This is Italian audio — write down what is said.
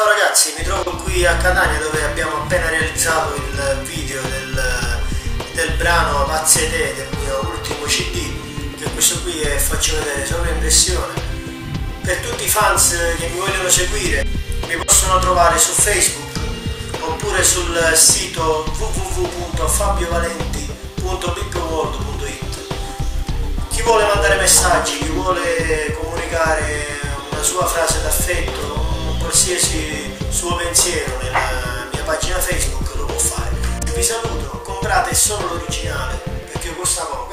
Ciao ragazzi, mi trovo qui a Catania dove abbiamo appena realizzato il video del brano Pazze Te del mio ultimo CD, che questo qui faccio vedere sovraimpressione. Per tutti i fans che mi vogliono seguire mi possono trovare su Facebook oppure sul sito www.fabiovalenti.bigworld.it. Chi vuole mandare messaggi, chi vuole comunicare una sua frase d'affetto, qualsiasi suo pensiero nella mia pagina Facebook lo può fare. Vi saluto, comprate solo l'originale perché costa poco.